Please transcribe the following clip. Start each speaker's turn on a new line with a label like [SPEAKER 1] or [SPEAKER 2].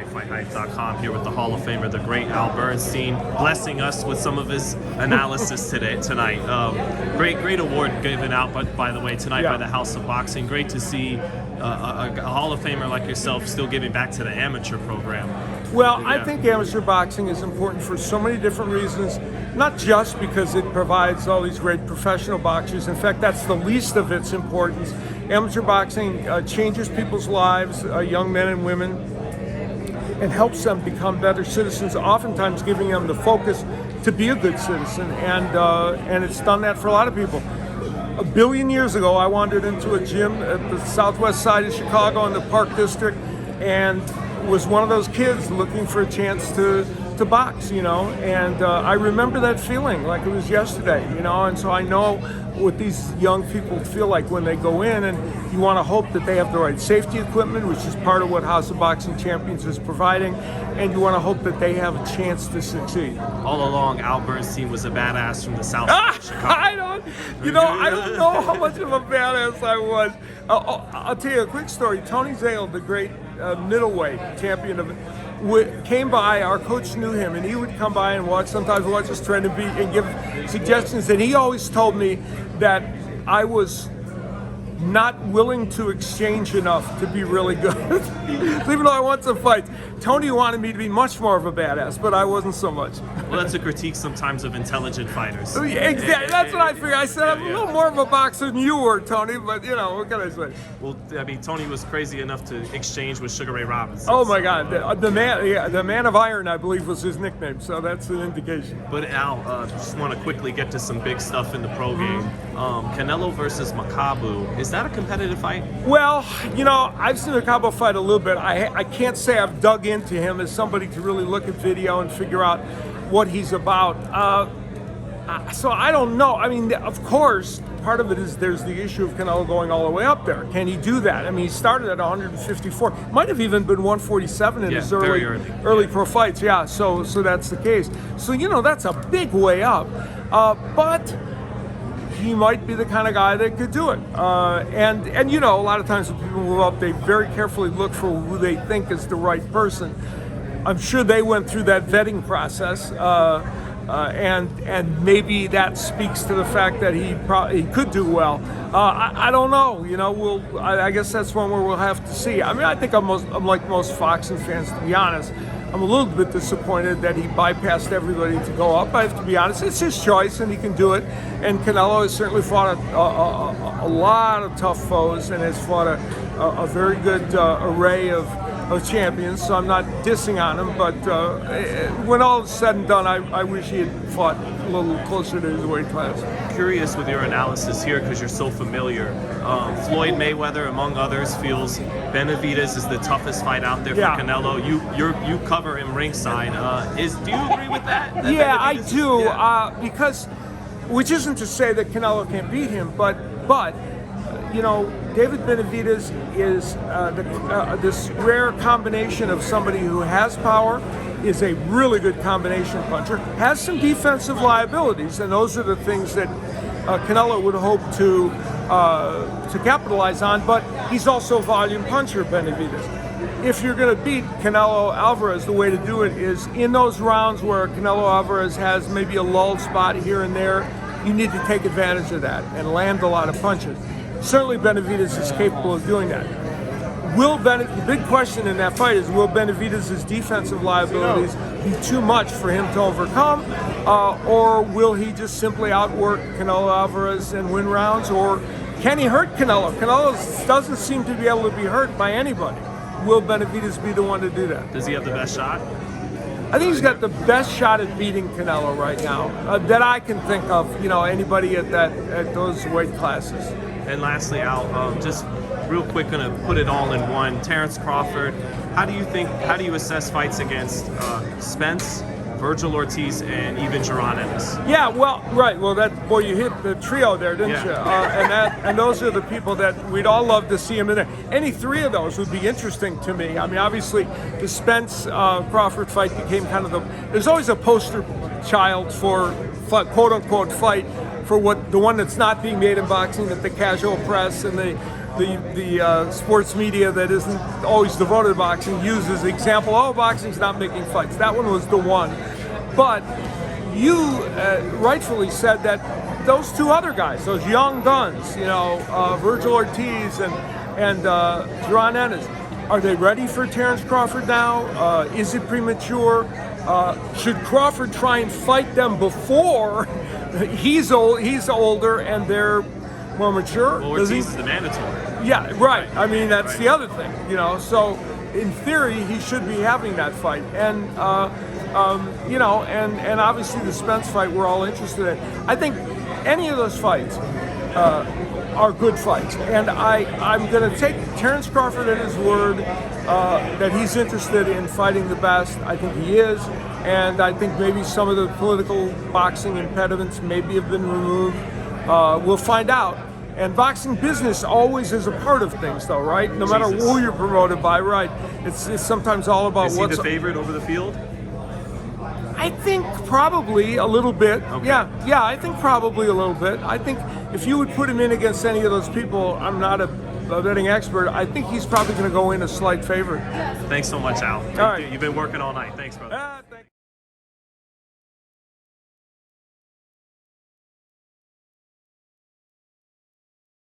[SPEAKER 1] right, FightHype.com here with the Hall of Famer, the great Al Bernstein, blessing us with some of his analysis tonight. Great award given out, by the way, tonight by the House of Boxing. Great to see a Hall of Famer like yourself still giving back to the amateur program.
[SPEAKER 2] Well, I think amateur boxing is important for so many different reasons, not just because it provides all these great professional boxers. In fact, that's the least of its importance. Amateur boxing changes people's lives, young men and women, and helps them become better citizens, oftentimes giving them the focus to be a good citizen. And it's done that for a lot of people. A billion years ago, I wandered into a gym at the southwest side of Chicago in the Park District and was one of those kids looking for a chance to box, and I remember that feeling like it was yesterday, and so I know what these young people feel like when they go in, and you want to hope that they have the right safety equipment, which is part of what House of Boxing Champions is providing, and you want to hope that they have a chance to succeed.
[SPEAKER 1] All along, Al Bernstein was a badass from the south side of Chicago.
[SPEAKER 2] I don't know how much of a badass I was. I'll tell you a quick story. Tony Zale, the great middleweight champion of came by. Our coach knew him, and he would come by and sometimes watch us train and give suggestions. And he always told me that I was not willing to exchange enough to be really good. So even though I won some fights, Tony wanted me to be much more of a badass, but I wasn't so much.
[SPEAKER 1] Well, that's a critique sometimes of intelligent fighters.
[SPEAKER 2] Exactly. That's what I figured. I said, I'm a little more of a boxer than you were, Tony, but what can I say?
[SPEAKER 1] Well, I mean, Tony was crazy enough to exchange with Sugar Ray Robinson.
[SPEAKER 2] Oh my God, the man of iron, I believe, was his nickname. So that's an indication.
[SPEAKER 1] But Al, just want to quickly get to some big stuff in the pro game. Canelo versus Makabu. Is that a competitive fight?
[SPEAKER 2] Well, I've seen Makabu fight a little bit. I can't say I've dug into him as somebody to really look at video and figure out what he's about. So I don't know. I mean, of course, part of it is there's the issue of Canelo going all the way up there. Can he do that? I mean, he started at 154. Might have even been 147 in his early pro fights. Yeah, so that's the case. So, that's a big way up. But he might be the kind of guy that could do it. And a lot of times when people move up, they very carefully look for who they think is the right person. I'm sure they went through that vetting process, and maybe that speaks to the fact that he could do well. I don't know. I guess that's one where we'll have to see. I mean, I think I'm like most boxing fans, to be honest. I'm a little bit disappointed that he bypassed everybody to go up. I have to be honest. It's his choice, and he can do it. And Canelo has certainly fought a lot of tough foes and has fought a very good array of champions. So I'm not dissing on him, but when all is said and done, I wish he had fought a little closer to his weight class.
[SPEAKER 1] Curious with your analysis here, because you're so familiar. Floyd Mayweather, among others, feels Benavidez is the toughest fight out there for Canelo. You cover him ringside. Do you agree with that?
[SPEAKER 2] Yeah, I do. Because, which isn't to say that Canelo can't beat him, but David Benavidez is this rare combination of somebody who has power, is a really good combination puncher, has some defensive liabilities, and those are the things that Canelo would hope to capitalize on, but he's also a volume puncher, Benavidez. If you're going to beat Canelo Alvarez, the way to do it is in those rounds where Canelo Alvarez has maybe a lull spot here and there, you need to take advantage of that and land a lot of punches. Certainly Benavidez is capable of doing that. The big question in that fight is, will Benavidez's defensive liabilities be too much for him to overcome, or will he just simply outwork Canelo Alvarez and win rounds, or can he hurt Canelo? Canelo doesn't seem to be able to be hurt by anybody. Will Benavidez be the one to do that?
[SPEAKER 1] Does he have the best shot?
[SPEAKER 2] I think he's got the best shot at beating Canelo right now that I can think of. Anybody at those weight classes.
[SPEAKER 1] And lastly, Al, just real quick, gonna put it all in one. Terrence Crawford. How do you assess fights against Spence, Virgil Ortiz, and even Jaron Ennis?
[SPEAKER 2] Yeah, well, right. Well, you hit the trio there, didn't you? And those are the people that we'd all love to see him in there. Any three of those would be interesting to me. I mean, obviously, the Spence Crawford fight became kind of there's always a poster child for quote unquote fight for the one that's not being made in boxing, that the casual press and the the sports media that isn't always devoted to boxing uses the example, oh, boxing's not making fights. That one was the one. But you rightfully said that those two other guys, those young guns, Virgil Ortiz and John Ennis, are they ready for Terence Crawford now? Is it premature? Should Crawford try and fight them before he's older and they're more mature?
[SPEAKER 1] Well, Ortiz is the mandatory.
[SPEAKER 2] Yeah, right. I mean, that's the other thing, So, in theory, he should be having that fight, and and obviously the Spence fight we're all interested in. I think any of those fights are good fights, and I'm going to take Terence Crawford at his word that he's interested in fighting the best. I think he is, and I think maybe some of the political boxing impediments maybe have been removed. We'll find out. And boxing business always is a part of things, though, right? No matter who you're promoted by, right? It's sometimes all about
[SPEAKER 1] what's. Is he the favorite over the field?
[SPEAKER 2] I think probably a little bit.
[SPEAKER 1] Okay.
[SPEAKER 2] Yeah, I think probably a little bit. I think if you would put him in against any of those people, I'm not a betting expert, I think he's probably going to go in a slight favorite.
[SPEAKER 1] Thanks so much, Al.
[SPEAKER 2] All right.
[SPEAKER 1] You've been working all night. Thanks, brother.